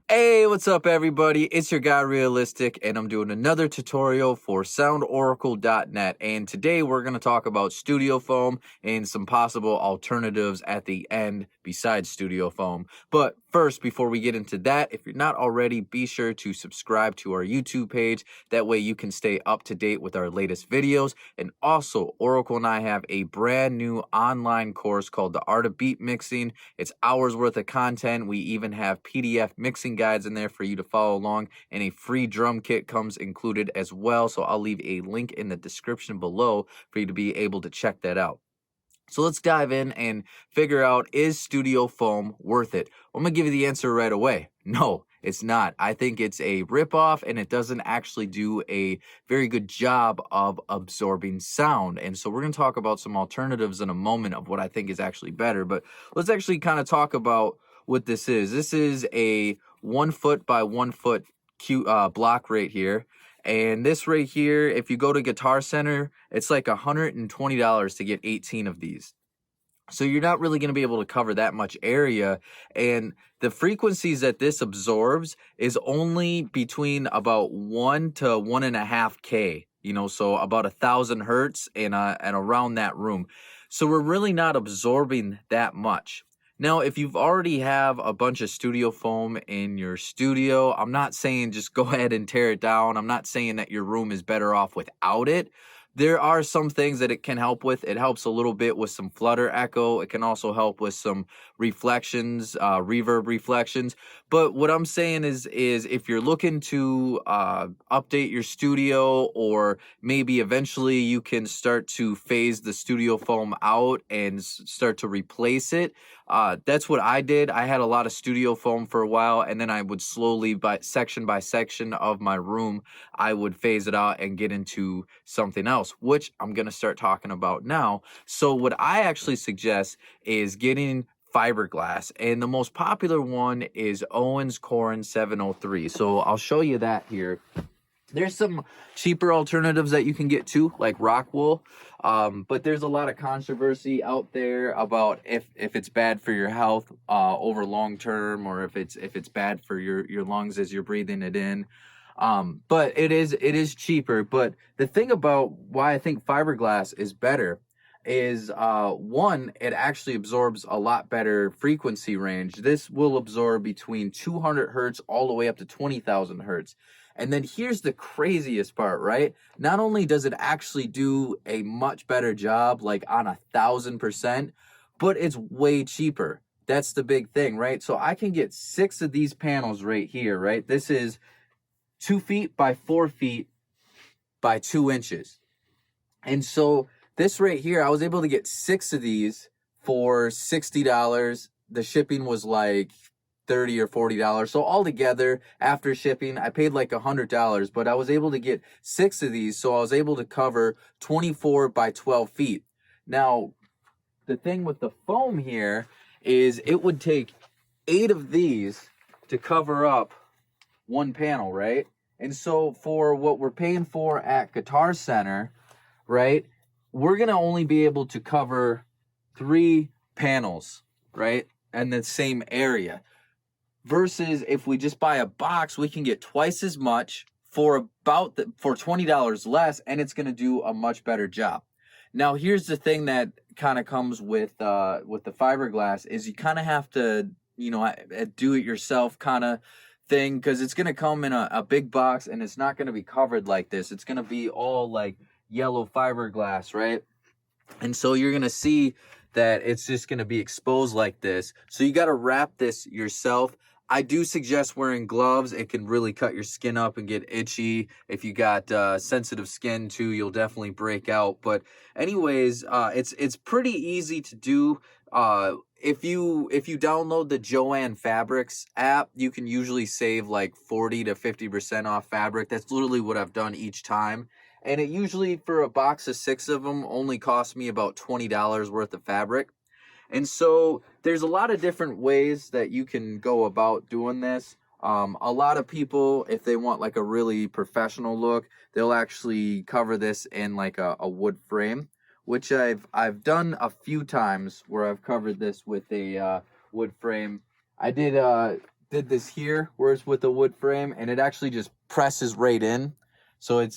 Hey, what's up everybody? It's your guy Realistic and I'm doing another tutorial for soundoracle.net, and today we're going to talk about studio foam and some possible alternatives at the end besides studio foam. But first, before we get into that, if you're not already, be sure to subscribe to our YouTube page. That way you can stay up to date with our latest videos. And also, Oracle and I have a brand new online course called The Art of Beat Mixing. It's hours worth of content. We even have PDF mixing guides in there for you to follow along, and a free drum kit comes included as well. So I'll leave a link in the description below for you to be able to check that out. So let's dive in and figure out, is studio foam worth it? Well, I'm gonna give you the answer right away. No, it's not. I think it's a ripoff, and it doesn't actually do a very good job of absorbing sound. And so we're gonna talk about some alternatives in a moment of what I think is actually better. But let's actually kind of talk about what this is. This is a 1 foot by 1 foot block right here. And this right here, if you go to Guitar Center, it's like $120 to get 18 of these. So you're not really going to be able to cover that much area. And the frequencies that this absorbs is only between about 1 to 1.5 K, so about 1,000 hertz and around that room. So we're really not absorbing that much. Now, if you've already have a bunch of studio foam in your studio, I'm not saying just go ahead and tear it down. I'm not saying that your room is better off without it. There are some things that it can help with. It helps a little bit with some flutter echo. It can also help with some reflections, reverb reflections. But what I'm saying is if you're looking to update your studio, or maybe eventually you can start to phase the studio foam out and start to replace it. That's what I did. I had a lot of studio foam for a while, and then I would slowly, by section of my room, I would phase it out and get into something else, which I'm going to start talking about now. So what I actually suggest is getting fiberglass, and the most popular one is Owens Corrin 703. So I'll show you that here. There's some cheaper alternatives that you can get too, like rock wool. But there's a lot of controversy out there about if it's bad for your health over long term, or if it's bad for your lungs as you're breathing it in. But it is cheaper. But the thing about why I think fiberglass is better is one, it actually absorbs a lot better frequency range. This will absorb between 200 hertz all the way up to 20,000 hertz. And then here's the craziest part, right? Not only does it actually do a much better job, like on 1,000%, but it's way cheaper. That's the big thing, right? So I can get 6 of these panels right here, right? This is 2 feet by 4 feet by 2 inches. And so this right here, I was able to get 6 of these for $60. The shipping was like $30 or $40. So altogether, after shipping, I paid like $100, but I was able to get 6 of these. So I was able to cover 24 by 12 feet. Now, the thing with the foam here is it would take 8 of these to cover up one panel, right? And so for what we're paying for at Guitar Center, right, we're going to only be able to cover 3 panels, right, in the same area. Versus if we just buy a box, we can get twice as much for for $20 less, and it's going to do a much better job. Now, here's the thing that kind of comes with the fiberglass is you kind of have to, do it yourself kind of thing, because it's going to come in a big box, and it's not going to be covered like this. It's going to be all like yellow fiberglass, right? And so you're going to see that it's just going to be exposed like this. So you got to wrap this yourself. I do suggest wearing gloves. It can really cut your skin up and get itchy. If you got sensitive skin too, you'll definitely break out. But anyways, it's pretty easy to do. If you download the Joann Fabrics app, you can usually save like 40 to 50% off fabric. That's literally what I've done each time. And it usually, for a box of 6 of them, only costs me about $20 worth of fabric. And so there's a lot of different ways that you can go about doing this. A lot of people, if they want like a really professional look, they'll actually cover this in like a wood frame, which I've done a few times where I've covered this with a wood frame. I did did this here where it's with the wood frame, and it actually just presses right in. So it's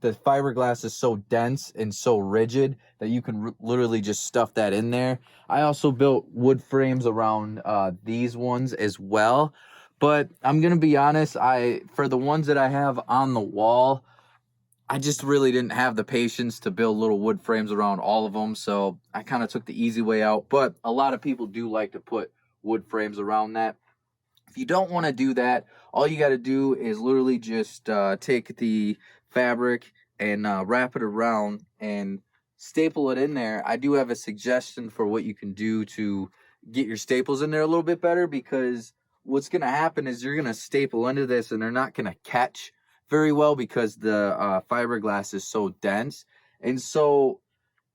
the fiberglass is so dense and so rigid that you can literally just stuff that in there. I also built wood frames around these ones as well. But I'm gonna be honest, for the ones that I have on the wall, I just really didn't have the patience to build little wood frames around all of them, so I kind of took the easy way out. But a lot of people do like to put wood frames around that. If you don't want to do that, all you got to do is literally just take the fabric and wrap it around and staple it in there. I do have a suggestion for what you can do to get your staples in there a little bit better, because what's going to happen is you're going to staple into this and they're not going to catch very well because the fiberglass is so dense. And so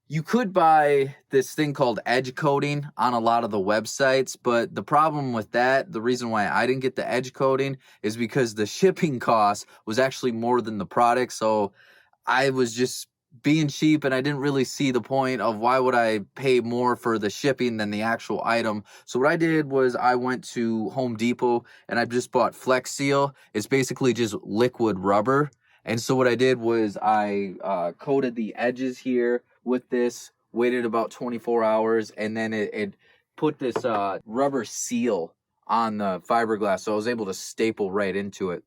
you could buy this thing called edge coating on a lot of the websites, but the problem with that, the reason why I didn't get the edge coating is because the shipping cost was actually more than the product. So I was just being cheap, and I didn't really see the point of why would I pay more for the shipping than the actual item. So what I did was I went to Home Depot and I just bought Flex Seal. It's basically just liquid rubber. And so what I did was I coated the edges here with this, waited about 24 hours, and then it put this rubber seal on the fiberglass, so I was able to staple right into it.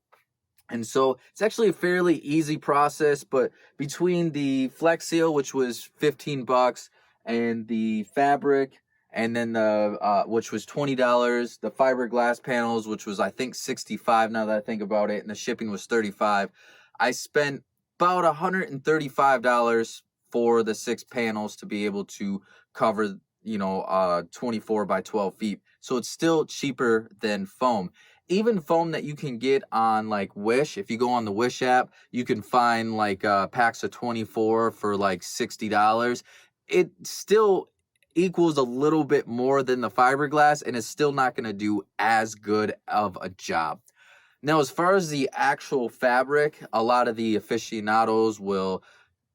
And so it's actually a fairly easy process, but between the Flex Seal, which was $15, and the fabric, and then the which was $20, the fiberglass panels, which was I think $65 now that I think about it, and the shipping was $35. I spent about $135 for the 6 panels to be able to cover, 24 by 12 feet. So it's still cheaper than foam. Even foam that you can get on like Wish, if you go on the Wish app, you can find like packs of 24 for like $60. It still equals a little bit more than the fiberglass, and it's still not going to do as good of a job. Now, as far as the actual fabric, a lot of the aficionados will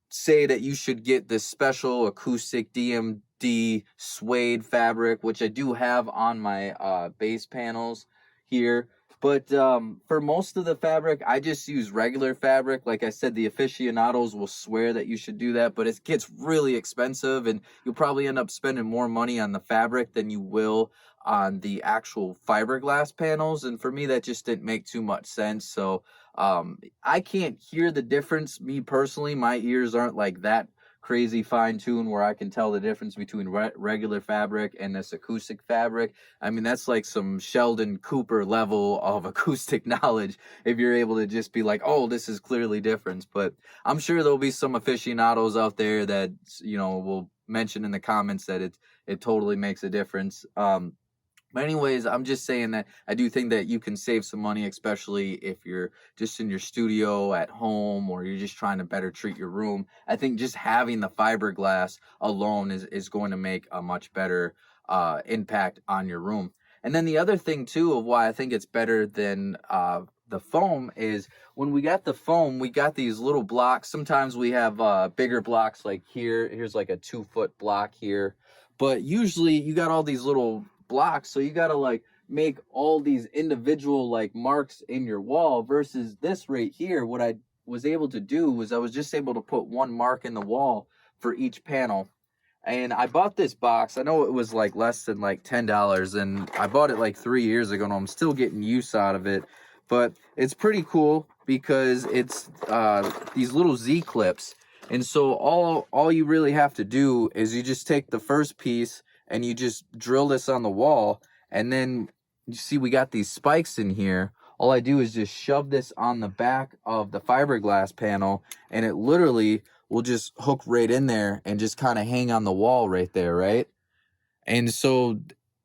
say that you should get this special acoustic DMD suede fabric, which I do have on my base panels here. But for most of the fabric, I just use regular fabric. Like I said, the aficionados will swear that you should do that, but it gets really expensive, and you'll probably end up spending more money on the fabric than you will on the actual fiberglass panels. And for me, that just didn't make too much sense. So I can't hear the difference. Me personally, my ears aren't like that crazy fine-tuned where I can tell the difference between regular fabric and this acoustic fabric. I mean, that's like some Sheldon Cooper level of acoustic knowledge if you're able to just be like, oh, this is clearly different. But I'm sure there'll be some aficionados out there that, will mention in the comments that it totally makes a difference. But anyways, I'm just saying that I do think that you can save some money, especially if you're just in your studio at home or you're just trying to better treat your room. I think just having the fiberglass alone is going to make a much better impact on your room. And then the other thing, too, of why I think it's better than the foam is when we got the foam, we got these little blocks. Sometimes we have bigger blocks like here. Here's like a 2-foot block here. But usually you got all these little blocks, so you got to like make all these individual like marks in your wall, versus this right here. What I was able to do was I was just able to put one mark in the wall for each panel. And I bought this box. I know it was like less than like $10, and I bought it like 3 years ago, and I'm still getting use out of it. But it's pretty cool because it's these little Z clips. And so all you really have to do is you just take the first piece and you just drill this on the wall, and then you see we got these spikes in here. All I do is just shove this on the back of the fiberglass panel, and it literally will just hook right in there and just kind of hang on the wall right there, right? And so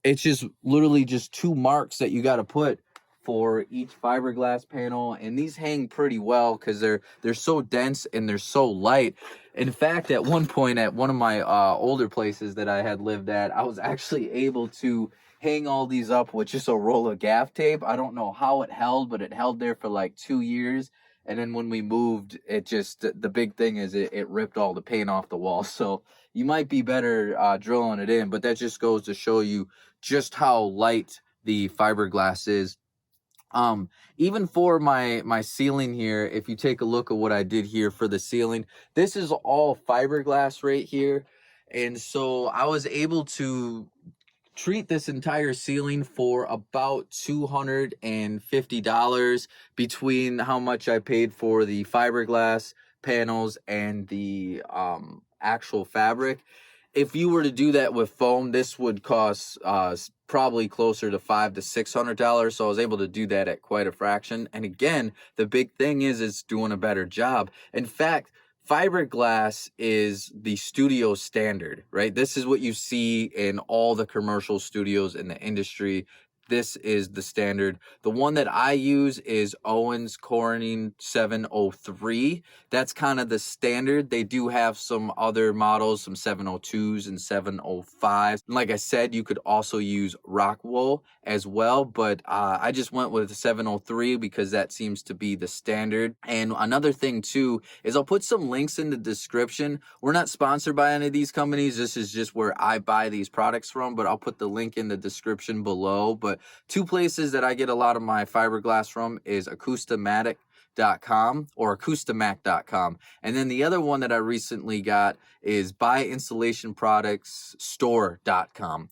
it's just literally just 2 marks that you got to put for each fiberglass panel, and these hang pretty well because they're so dense and they're so light. In fact, at one point at one of my older places that I had lived at, I was actually able to hang all these up with just a roll of gaff tape. I don't know how it held, but it held there for like 2 years. And then when we moved, it just, the big thing is it ripped all the paint off the wall. So you might be better drilling it in, but that just goes to show you just how light the fiberglass is. Even for my ceiling here, if you take a look at what I did here for the ceiling, this is all fiberglass right here. And so I was able to treat this entire ceiling for about $250 between how much I paid for the fiberglass panels and the actual fabric. If you were to do that with foam, this would cost probably closer to $500 to $600. So I was able to do that at quite a fraction. And again, the big thing is it's doing a better job. In fact, fiberglass is the studio standard, right? This is what you see in all the commercial studios in the industry. This is the standard. The one that I use is Owens Corning 703. That's kind of the standard. They do have some other models, some 702s and 705s. And like I said, you could also use Rockwool as well, but I just went with the 703 because that seems to be the standard. And another thing too is I'll put some links in the description. We're not sponsored by any of these companies. This is just where I buy these products from, but I'll put the link in the description below. But two places that I get a lot of my fiberglass from is Acoustamatic.com or Acoustamac.com. And then the other one that I recently got is buyinstllationproductsstore.com.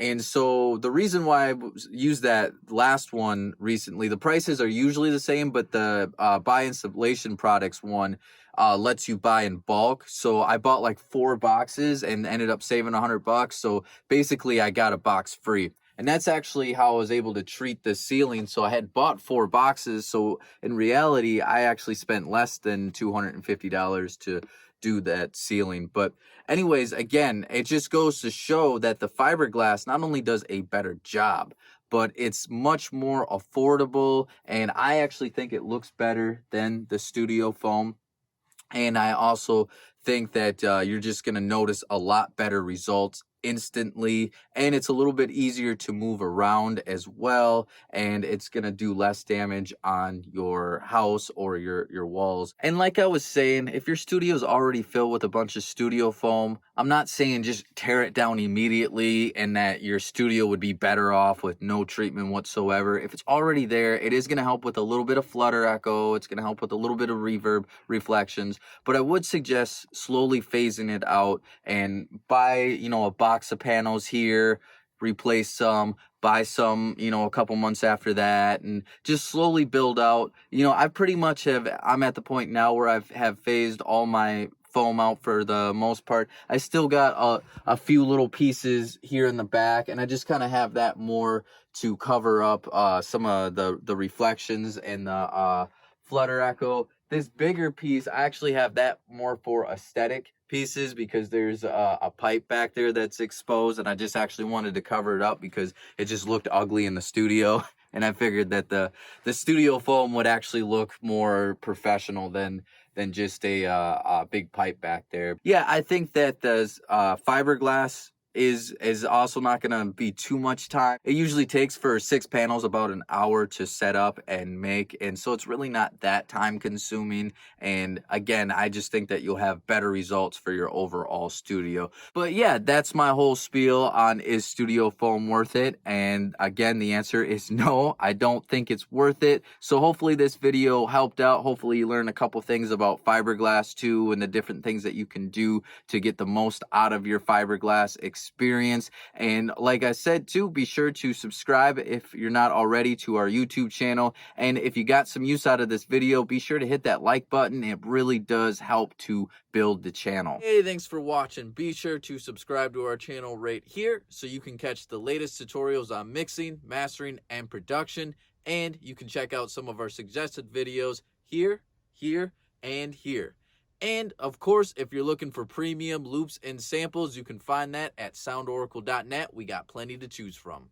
And so the reason why I used that last one recently, the prices are usually the same, but the buy installation products one lets you buy in bulk. So I bought like 4 boxes and ended up saving $100. So basically I got a box free. And that's actually how I was able to treat the ceiling. So I had bought 4 boxes. So in reality, I actually spent less than $250 to do that ceiling. But anyways, again, it just goes to show that the fiberglass not only does a better job, but it's much more affordable. And I actually think it looks better than the studio foam. And I also think that you're just going to notice a lot better results instantly, and it's a little bit easier to move around as well, and it's going to do less damage on your house or your walls. And like I was saying, if your studio is already filled with a bunch of studio foam, I'm not saying just tear it down immediately and that your studio would be better off with no treatment whatsoever. If it's already there, it is going to help with a little bit of flutter echo. It's going to help with a little bit of reverb reflections, but I would suggest slowly phasing it out and buy, a box of panels here, replace some, buy some, a couple months after that, and just slowly build out. I pretty much I'm at the point now where have phased all my foam out for the most part. I still got a few little pieces here in the back, and I just kind of have that more to cover up some of the reflections and the flutter echo. This bigger piece, I actually have that more for aesthetic pieces because there's a pipe back there that's exposed, and I just actually wanted to cover it up because it just looked ugly in the studio. And I figured that the studio foam would actually look more professional than just a big pipe back there. Yeah, I think that the fiberglass is also not going to be too much time. It usually takes for 6 panels about an hour to set up and make, and so it's really not that time consuming. And again, I just think that you'll have better results for your overall studio. But yeah, that's my whole spiel on is studio foam worth it? And again, the answer is no, I don't think it's worth it. So hopefully this video helped out. Hopefully you learned a couple things about fiberglass too, and the different things that you can do to get the most out of your fiberglass experience. And like I said too, be sure to subscribe if you're not already to our YouTube channel. And if you got some use out of this video, be sure to hit that like button. It really does help to build the channel. Hey, thanks for watching. Be sure to subscribe to our channel right here so you can catch the latest tutorials on mixing, mastering, and production. And you can check out some of our suggested videos here, here, and here. And of course, if you're looking for premium loops and samples, you can find that at soundoracle.net. We got plenty to choose from.